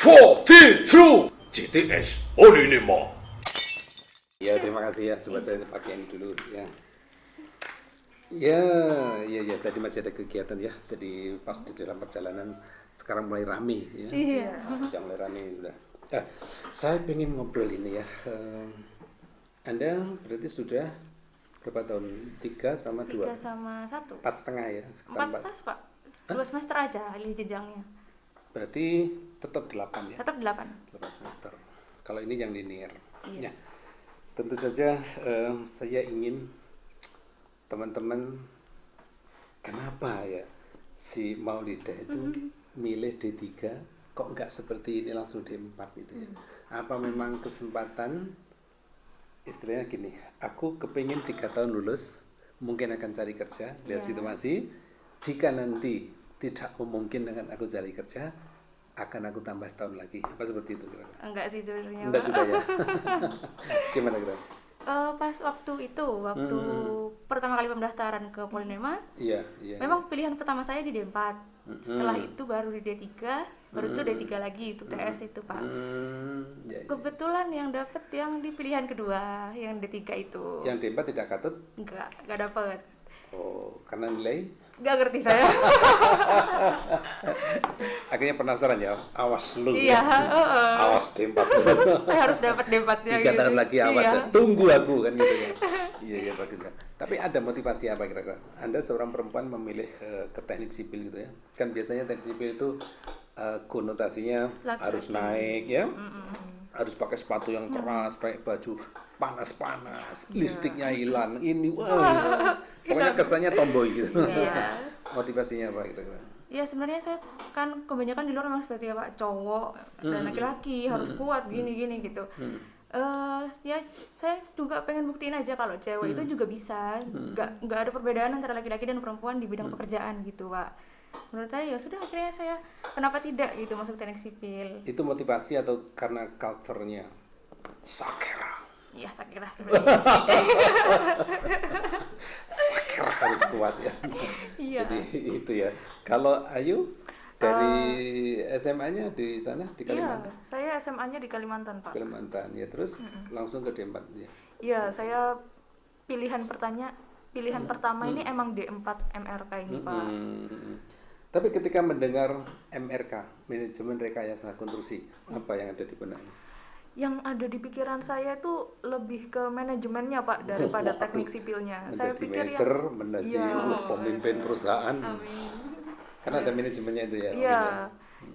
42 GTS Olinema. Ya, terima kasih ya. Coba saya pakai ini dulu ya. Ya, tadi masih ada kegiatan ya. Tadi pas di dalam perjalanan sekarang mulai rame ya. Iya. Sudah mulai rame sudah. Saya pengen ngobrol ini ya. Anda berarti sudah berapa tahun? 3 sama 2? 3 sama 1. 4 setengah ya. 4 pas, Pak. 2 semester aja lihat jenjangnya. Berarti tetap 8 ya. Tetap 8. 8 semester. Kalau ini yang linear. Iya. Ya. Tentu saja saya ingin teman-teman, kenapa ya si Maulida itu milih D3 kok nggak seperti ini langsung D4 gitu ya. Apa memang kesempatan, istilahnya gini, aku kepingin 3 tahun lulus, mungkin akan cari kerja, lihat situasi, jika nanti tidak memungkinkan aku cari kerja, akan aku tambah setahun lagi. Apa seperti itu kira-kira? Enggak sih sebenarnya. Enggak juga ya. Gimana kira? Pas waktu pertama kali pendaftaran ke Polinema, Iya. memang pilihan pertama saya di D4. Setelah itu baru di D3, baru itu D3 lagi itu TS itu, Pak. Ya. Kebetulan yang dapet yang di pilihan kedua, yang D3 itu. Yang D4 tidak katut? Enggak dapet. Oh, karena nilai? Enggak ngerti saya. Akhirnya penasaran ya, awas lu Iya, ya. Awas D4. Saya harus dapat D4-nya 3 tahun lagi awas Iya. ya, tunggu aku kan gitu ya. Iya bagus ya. Tapi ada motivasi apa kira-kira? Anda seorang perempuan memilih ke teknik sipil gitu ya. Kan biasanya teknik sipil itu konotasinya Laki-laki. harus naik ya. Harus pakai sepatu yang keras, pakai baju panas-panas, lipstiknya hilang, ini wah. Pokoknya kesannya tomboy gitu. Iya. Motivasinya apa kira-kira? Ya sebenarnya saya kan kebanyakan di luar memang seperti ya Pak, cowok dan laki-laki harus kuat gini gitu. Ya saya juga pengen buktiin aja kalau cewek itu juga bisa, nggak ada perbedaan antara laki-laki dan perempuan di bidang pekerjaan gitu Pak. Menurut saya ya sudah, akhirnya saya kenapa tidak gitu masuk teknik sipil. Itu motivasi atau karena culture-nya? Sakera. Ya saya kira seperti itu sih. Sakera harus kuat ya. Iya. Jadi itu ya. Kalau Ayu dari SMA-nya di sana di Kalimantan. Iya, saya SMA-nya di Kalimantan, Pak. Kalimantan ya, terus langsung ke D4 ya. Iya, saya pilihan pertama ini emang D4 MRK ini, Pak. Tapi ketika mendengar MRK, manajemen rekayasa konstruksi, apa yang ada di benaknya? Yang ada di pikiran saya itu lebih ke manajemennya, Pak, daripada teknik sipilnya. Saya Menjadi pikir manajer, menjadi pemimpin perusahaan. Karena ada manajemennya itu ya. Iya.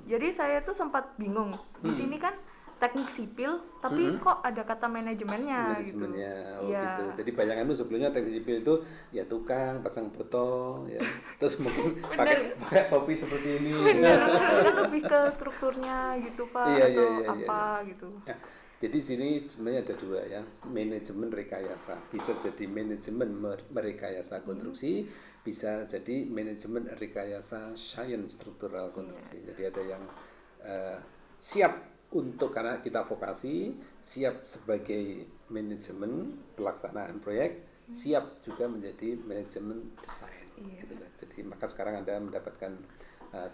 Jadi saya tuh sempat bingung. Di sini kan teknik sipil, tapi kok ada kata manajemennya gitu. Manajemennya, Iya. gitu. Jadi bayanganmu sebelumnya teknik sipil itu ya tukang pasang botol, ya. Terus mungkin pakai topi seperti ini. Kan lebih ke strukturnya gitu, Pak, Iya, atau iya, apa gitu. Nah, jadi sini sebenarnya ada dua ya, manajemen rekayasa. Bisa jadi manajemen merekayasa konstruksi, bisa jadi manajemen rekayasa science struktural konstruksi. Jadi ada yang siap untuk, karena kita vokasi, siap sebagai manajemen pelaksanaan proyek, siap juga menjadi manajemen desain. Gitu kan. Jadi maka sekarang Anda mendapatkan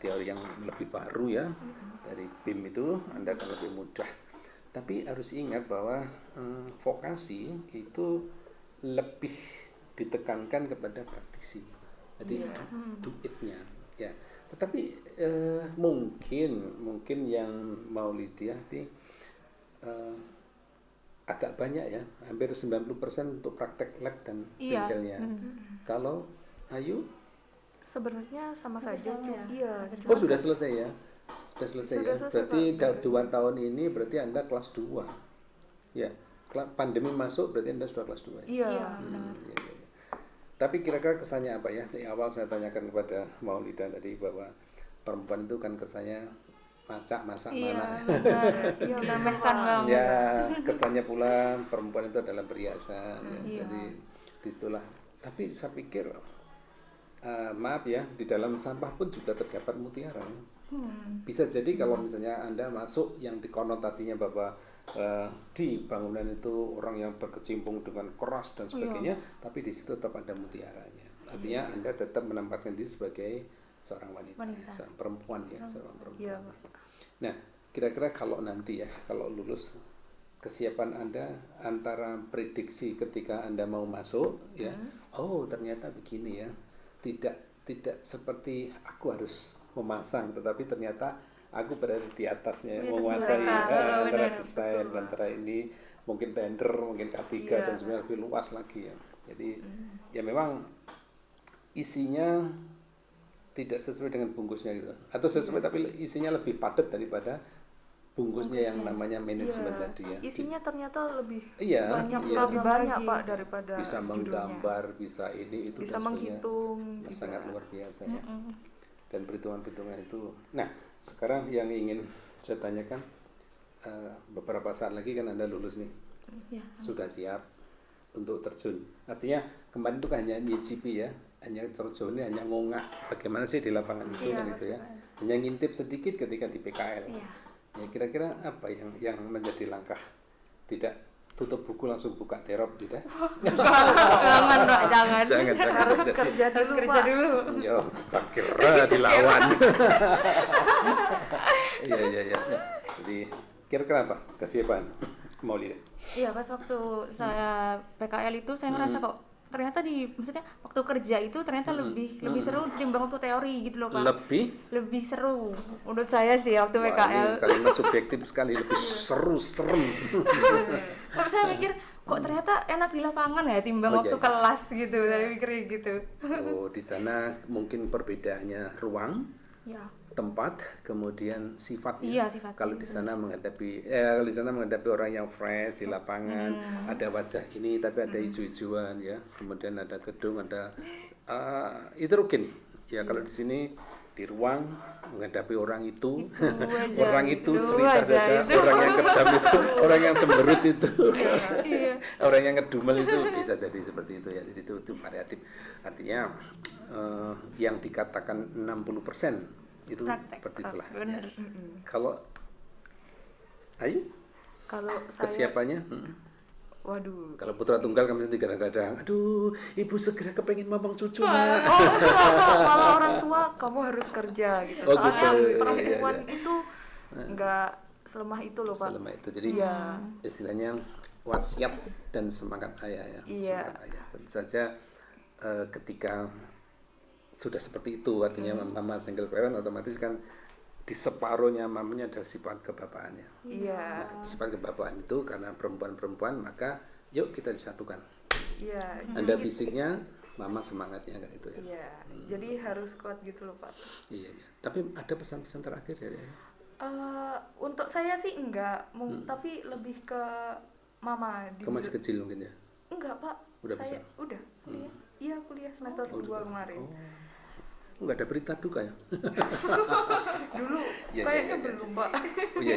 teori yang lebih baru ya, dari BIM itu Anda akan lebih mudah. Tapi harus ingat bahwa vokasi itu lebih ditekankan kepada praktisi. Jadi do it-nya ya. Tetapi mungkin yang Maulidiah ini agak banyak ya, hampir 90% untuk praktek lab dan bengkelnya. Kalau Ayu? Sebenarnya sama saja, iya. Oh sudah selesai ya? Sudah selesai ya? selesai, Berarti Pak. 2 tahun ini berarti Anda kelas 2 ya? Pandemi masuk berarti Anda sudah kelas 2 ya? Iya. Iya. Tapi kira-kira kesannya apa ya? Di awal saya tanyakan kepada Maulida tadi bahwa perempuan itu kan kesannya masak mana. Iya, meremehkan banget. Ya, kesannya pula perempuan itu adalah perhiasan ya. Jadi disitulah. Tapi saya pikir maaf ya, di dalam sampah pun juga terdapat mutiara. Bisa jadi kalau misalnya Anda masuk yang dikonotasinya bahwa di bangunan itu orang yang berkecimpung dengan keras dan sebagainya, tapi di situ tetap ada mutiaranya. Artinya Anda tetap menempatkan diri sebagai seorang wanita. Ya, seorang perempuan ya, seorang perempuan. Iya. Nah, kira-kira kalau nanti ya, kalau lulus, kesiapan Anda antara prediksi ketika Anda mau masuk ya, oh ternyata begini ya, tidak seperti aku harus memasang, tetapi ternyata aku berada di atasnya, Di atas menguasai mereka. antara Benar, desain, antara ini mungkin tender, mungkin K3 dan sebenarnya lebih luas lagi ya. Jadi ya memang isinya tidak sesuai dengan bungkusnya gitu, atau sesuai tapi isinya lebih padat daripada bungkusnya yang namanya manajemen tadi ya. Isinya ternyata lebih Iya, banyak, iya. lebih banyak Pak daripada Bisa judulnya. menggambar, bisa ini itu Bisa dan sebagainya. menghitung Sangat juga. luar biasa ya. Dan perhitungan-perhitungan itu. Nah, sekarang yang ingin saya tanyakan, beberapa saat lagi kan Anda lulus nih, Ya. sudah siap untuk terjun. Artinya kemarin itu kan hanya nyicipi ya, hanya terjun ini hanya ngongak bagaimana sih di lapangan itu Iya, kan itu ya. Hanya ngintip sedikit ketika di PKL. Iya. Ya kira-kira apa yang menjadi langkah? Tidak tutup buku langsung buka terop tidak? Jangan, Pak, jangan. Jangan. Harus kerja Harus dulu kerja Pak. dulu. Yo, saya kira dilawan. Iya. Jadi kira-kira apa kesiapan mau lihat? Iya, pas waktu saya PKL itu saya ngerasa kok ternyata maksudnya waktu kerja itu ternyata lebih seru dibanding waktu teori gitu loh, Pak. Lebih seru menurut saya sih waktu Wah, PKL. ini kalimat subjektif sekali, lebih seru, serem. Sampai saya mikir kok ternyata enak di lapangan ya timbang Oh, waktu iya. kelas gitu. Saya mikirnya gitu. Oh, di sana mungkin perbedaannya ruang, Ya. tempat, kemudian sifatnya. Iya, sifatnya. Kalau di sana menghadapi orang yang fresh di lapangan, ada wajah ini tapi ada hijau-hijauan ya. Kemudian ada gedung, ada itu rutin. Ya kalau di sini di ruang menghadapi orang itu, aja, orang itu itu cerita aja, saja, itu. orang yang kejam itu, orang yang cemberut itu, Iya. orang yang ngedumel itu bisa jadi seperti itu ya. Jadi itu variatif. Artinya yang dikatakan 60% itu Praktek. seperti itulah. Bener. Ya. Kalau Ayu Kalau saya kesiapannya, waduh. kalau putra tunggal kami nanti kadang-kadang, aduh, ibu segera kepengen mamang cucu nak. Oh enggak, Pak. Malah orang tua kamu harus kerja gitu. Oh, Soalnya gitu. perempuan Iya. itu enggak selemah itu loh Pak. Selama itu, jadi Iya. istilahnya wasiat dan semangat ayah ya. Iya. Semangat ayah. Tentu saja ketika sudah seperti itu, artinya mama single parent otomatis kan di separuhnya mamanya ada sifat kebapaannya. Iya. Nah, sifat kebapaan itu karena perempuan-perempuan maka yuk kita disatukan. Iya. Anda fisiknya, mama semangatnya kan itu ya. Iya. Jadi harus kuat gitu loh Pak. Iya. Tapi ada pesan-pesan terakhir dari ayah? Untuk saya sih enggak, tapi lebih ke mama di Kamu masih kecil mungkin ya? Enggak Pak. Udah saya besar? udah kuliah. Iya kuliah semester 2 kemarin. Enggak ada berita duka ya? Dulu Iya, kayaknya iya. belum Pak. Oh, iya.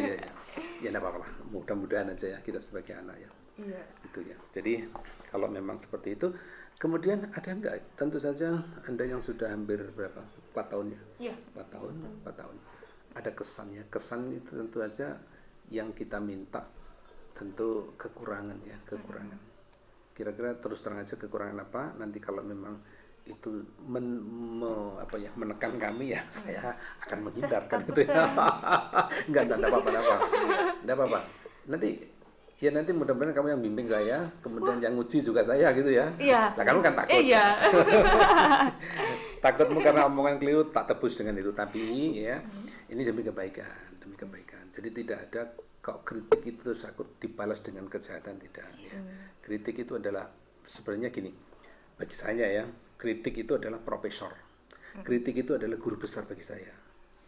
Ya enggak apa-apa lah. Mudah-mudahan aja ya kita sebagai anak ya. Iya. Itu ya. Jadi kalau memang seperti itu, kemudian ada enggak? Tentu saja Anda yang sudah hampir berapa? 4 tahun ya? Iya. 4 tahun. Ada kesannya. Kesan itu tentu saja yang kita minta tentu kekurangan ya, kekurangan. Kira-kira terus terang aja kekurangan apa? Nanti kalau memang itu menekan kami ya, saya akan menghindarkan takut gitu ya. saya. Enggak apa-apa. Nanti mudah-mudahan kamu yang bimbing saya, kemudian yang nguji juga saya gitu ya. Iya. Lah kamu kan takut. Iya. Takutmu karena omongan keliru tak tebus dengan itu, tapi ya ini demi kebaikan. Jadi tidak ada kok kritik itu terus aku dibalas dengan kejahatan, tidak ya. Kritik itu adalah sebenarnya gini. Bagi saya ya, kritik itu adalah profesor. Kritik itu adalah guru besar bagi saya.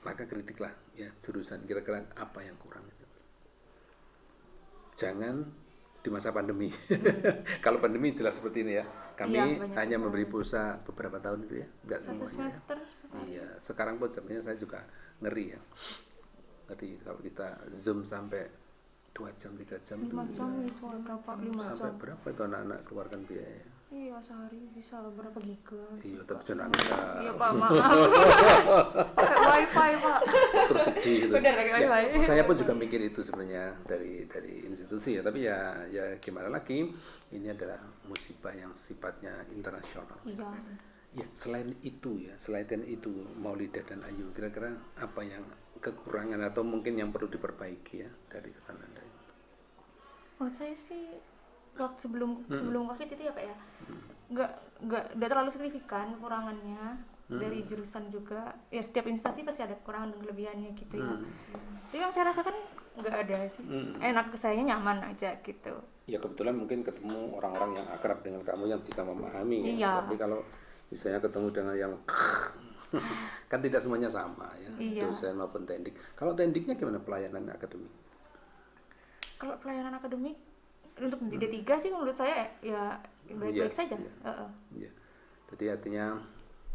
Maka kritiklah ya jurusan kira-kira apa yang kurang itu. Jangan di masa pandemi. Kalau pandemi jelas seperti ini ya. Kami Iya, banyak hanya memberi pulsa beberapa tahun itu ya, enggak 1 semuanya. semester. Iya, sekarang pun sebenarnya saya juga ngeri ya. Ngeri kalau kita zoom sampai 2 jam, 3 jam 5 itu jam itu berapa? 5 sampai jam. berapa itu anak-anak keluarkan biaya. Iya, sehari bisa berapa giga. Iya, tapi jangan bisa Iya, Pak, maaf. Pakai wifi Pak. terus sedih gitu. Benar, pakai Ya, wifi. saya pun juga mikir itu sebenarnya dari institusi ya, tapi ya gimana lagi, ini adalah musibah yang sifatnya internasional. Iya. Ya, selain itu Maulida dan Ayu, kira-kira apa yang kekurangan atau mungkin yang perlu diperbaiki ya dari kesan Anda? Menurut saya sih waktu sebelum COVID itu ya Pak ya, nggak terlalu signifikan kekurangannya dari jurusan juga. Ya setiap instansi pasti ada kekurangan dan kelebihannya gitu ya. Tapi yang saya rasakan nggak ada sih. Enak, sayanya nyaman aja gitu. Ya kebetulan mungkin ketemu orang-orang yang akrab dengan kamu yang bisa memahami. Iya. Tapi kalau misalnya ketemu dengan yang kan tidak semuanya sama ya, Iya. dosen maupun teknik. Kalau tekniknya gimana pelayanan akademik? Kalau pelayanan akademik untuk di D3 sih menurut saya ya baik-baik saja. Iya. Iya. Jadi artinya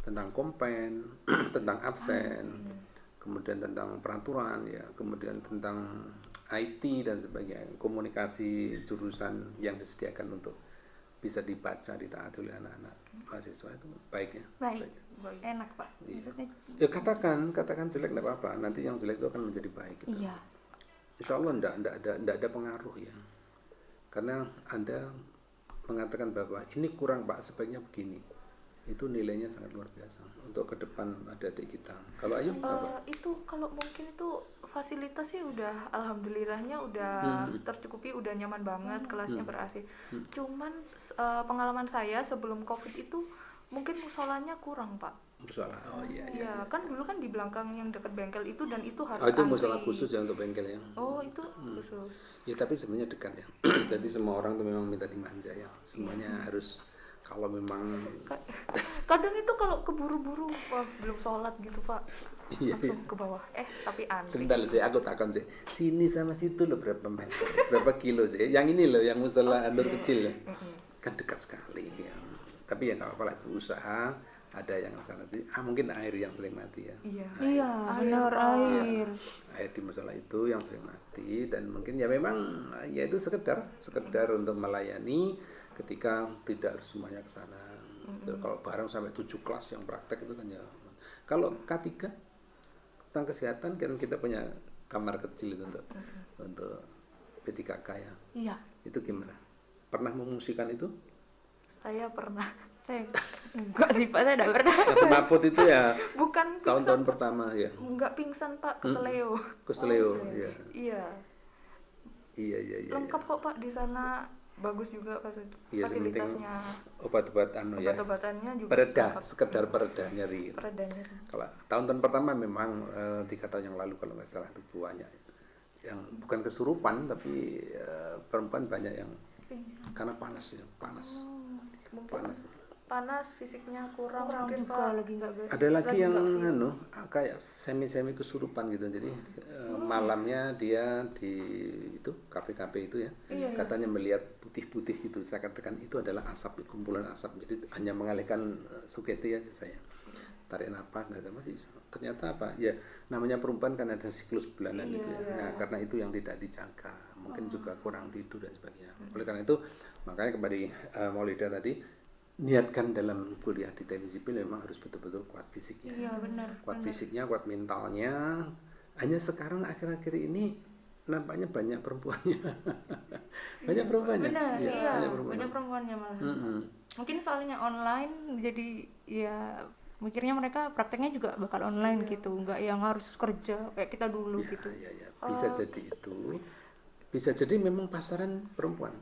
tentang kompen, tentang absen, kemudian tentang peraturan ya, kemudian tentang IT dan sebagainya, komunikasi jurusan yang disediakan untuk bisa dibaca, ditaati oleh anak-anak mahasiswa itu baik ya. Baik. Enak Pak. Maksudnya Ya katakan jelek nggak apa-apa, nanti yang jelek itu akan menjadi baik. Gitu. iya. Insya Allah enggak ada pengaruh ya. Karena Anda mengatakan bahwa ini kurang Pak, sebaiknya begini. Itu nilainya sangat luar biasa untuk ke depan adik-adik kita. Kalau Ayu apa? Itu kalau mungkin itu fasilitasnya udah alhamdulillahnya udah tercukupi, udah nyaman banget, kelasnya ber-AC. Cuman pengalaman saya sebelum Covid itu mungkin musolanya kurang Pak. Musola. Oh iya. Iya, kan dulu kan di belakang yang dekat bengkel itu dan itu harus Oh itu antri. musola khusus ya untuk bengkel ya. Oh, itu khusus. Ya tapi sebenarnya dekat ya. Jadi semua orang tuh memang minta dimanja ya. Semuanya harus kalau memang Kadang itu kalau keburu-buru wah, belum sholat gitu Pak, Iya, langsung ke bawah. Tapi antri. sebentar sih aku takon sih. Sini sama situ loh berapa meter, berapa kilo sih? Yang ini loh yang musola Anur kecil ya. Kan dekat sekali ya. Tapi ya nggak apa-apa lah, berusaha. Ada yang sana sih. Mungkin air yang sering mati ya. Iya. Iya, benar air. Air di musola itu yang sering mati dan mungkin ya memang ya itu sekedar untuk melayani ketika tidak harus semuanya ke sana. Kalau bareng sampai 7 kelas yang praktek itu kan ya. Kalau K3 tentang kesehatan kan kita punya kamar kecil itu untuk P3K ya. Iya. Itu gimana? Pernah mengungsikan itu? Saya pernah. Saya enggak sih Pak, saya enggak pernah. Nah, semaput itu ya Bukan pingsan. tahun-tahun pertama ya. Enggak pingsan Pak, keseleo. Keseleo ya. Iya. Iya. Lengkap kok Pak di sana. Bagus juga Iya, fasilitasnya. Obat-obatan ya. Obat-obatannya juga Pereda, lengkap. sekedar pereda nyeri. Pereda nyeri. Kalau tahun-tahun pertama memang 3 tahun yang lalu kalau nggak salah itu banyak yang bukan kesurupan tapi perempuan banyak yang karena panas ya, panas. Panas fisiknya kurang mungkin juga Pak. lagi enggak Ada lagi yang kayak semi kesurupan gitu. Jadi malamnya dia di itu kafe-kafe itu ya. Katanya melihat putih-putih gitu. Saya katakan itu adalah asap, kumpulan asap. Jadi hanya mengalihkan sugesti aja saya. Tarik nafas dan masih ternyata apa? Ya namanya perempuan kan ada siklus bulanan itu ya. Nah, karena itu yang tidak dijaga. Mungkin juga kurang tidur dan sebagainya. Oleh karena itu makanya kembali Maulida tadi niatkan dalam kuliah di teknik sipil memang harus betul-betul kuat fisiknya. Iya, benar. Kuat fisiknya, kuat mentalnya. Hanya sekarang akhir-akhir ini nampaknya banyak perempuannya. Banyak perempuannya. Benar, iya. Banyak Banyak perempuannya malah. Mungkin soalnya online jadi ya mikirnya mereka prakteknya juga bakal online gitu, nggak yang harus kerja kayak kita dulu gitu. Iya. Bisa jadi itu. Bisa jadi memang pasaran perempuan.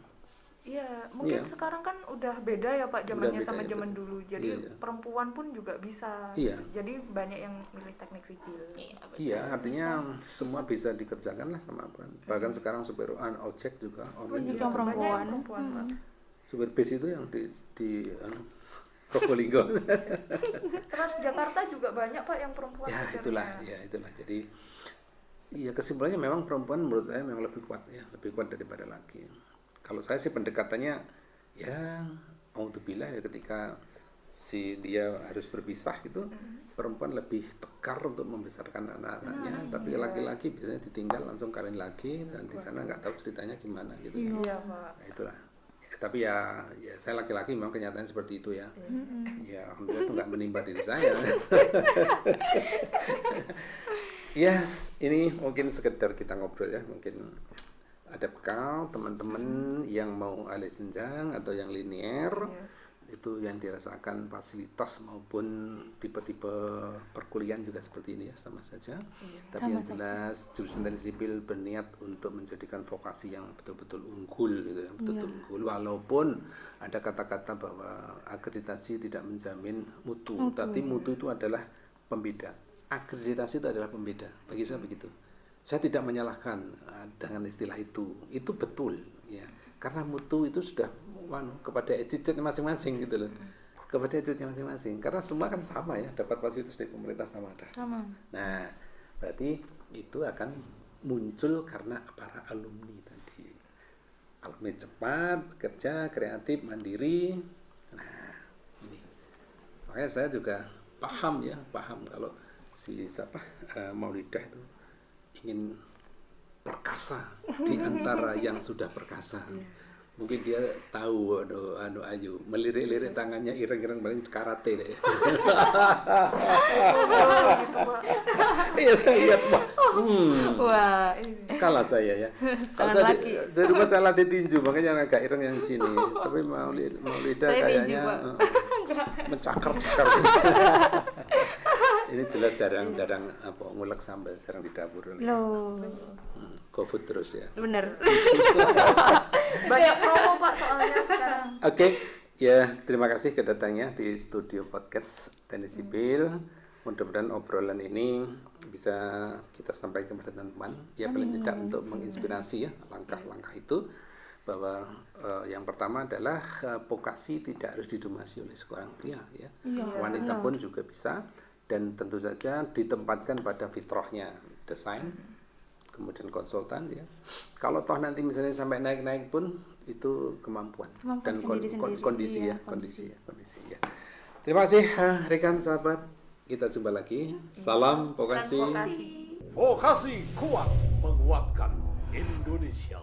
Iya, mungkin sekarang kan udah beda ya Pak zamannya sama zaman dulu. Jadi perempuan pun juga bisa. Iya. Jadi banyak yang milih teknik sipil. Iya, artinya semua bisa dikerjakan lah sama perempuan. Bahkan sekarang supir ojek juga online juga. Perempuan. Pak. Supir bis itu yang di Probolinggo. Terus Jakarta juga banyak Pak yang perempuan. Ya supirnya. itulah. Jadi ya kesimpulannya memang perempuan menurut saya memang lebih kuat ya, lebih kuat daripada laki. Kalau saya sih pendekatannya ya auzubillah ya ketika si dia harus berpisah gitu, perempuan lebih tekar untuk membesarkan anak-anaknya, tapi laki-laki biasanya ditinggal langsung kawin lagi dan di sana nggak tahu ceritanya gimana gitu. Iya Pak. Nah, itulah. Tapi ya saya laki-laki memang kenyataannya seperti itu ya. Ya alhamdulillah itu nggak menimpa diri saya. Yes, ini mungkin sekedar kita ngobrol ya, mungkin ada bekal teman-teman yang mau alih senjang atau yang linier itu yang dirasakan fasilitas maupun tipe-tipe perkuliahan juga seperti ini ya, sama saja. Tapi yang jelas jurusan teknik sipil berniat untuk menjadikan vokasi yang betul-betul unggul gitu ya, betul-betul unggul, walaupun ada kata-kata bahwa akreditasi tidak menjamin mutu. Tapi mutu itu adalah pembeda. Akreditasi itu adalah pembeda. Bagi saya begitu. Saya tidak menyalahkan dengan istilah itu betul ya, karena mutu itu sudah kepada attitude masing-masing gitu loh, kepada attitude masing-masing, karena semua kan sama ya, dapat fasilitas dari pemerintah sama ada. Nah, berarti itu akan muncul karena para alumni tadi, alumni cepat, bekerja, kreatif, mandiri. Nah, ini makanya saya juga paham kalau si Maulidah itu ingin perkasa di antara yang sudah perkasa. Mungkin dia tahu Ayu melirik-lirik tangannya ireng-ireng paling karate deh. Iya saya lihat Pak. Wah, Kalah saya ya. Kalau saya rumah saya latih tinju makanya agak ireng yang sini. Tapi Maulidah kayaknya mencakar-cakar. Ini jelas jarang ngulek sambal, jarang di dapur. loh. GoFood terus ya. Bener. Banyak promo Pak soalnya sekarang. Oke, ya terima kasih kedatangannya di studio podcast Teknik Sipil. Mudah-mudahan obrolan ini bisa kita sampaikan kepada teman-teman. Ya paling tidak untuk menginspirasi ya langkah-langkah itu, bahwa yang pertama adalah vokasi tidak harus didominasi oleh seorang pria ya. Wanita pun juga bisa, dan tentu saja ditempatkan pada fitrahnya, desain, kemudian konsultan ya. Kalau toh nanti misalnya sampai naik-naik pun itu kemampuan dan kondisi ya. Terima kasih rekan sahabat, kita jumpa lagi. Salam vokasi. Vokasi kuat menguatkan Indonesia.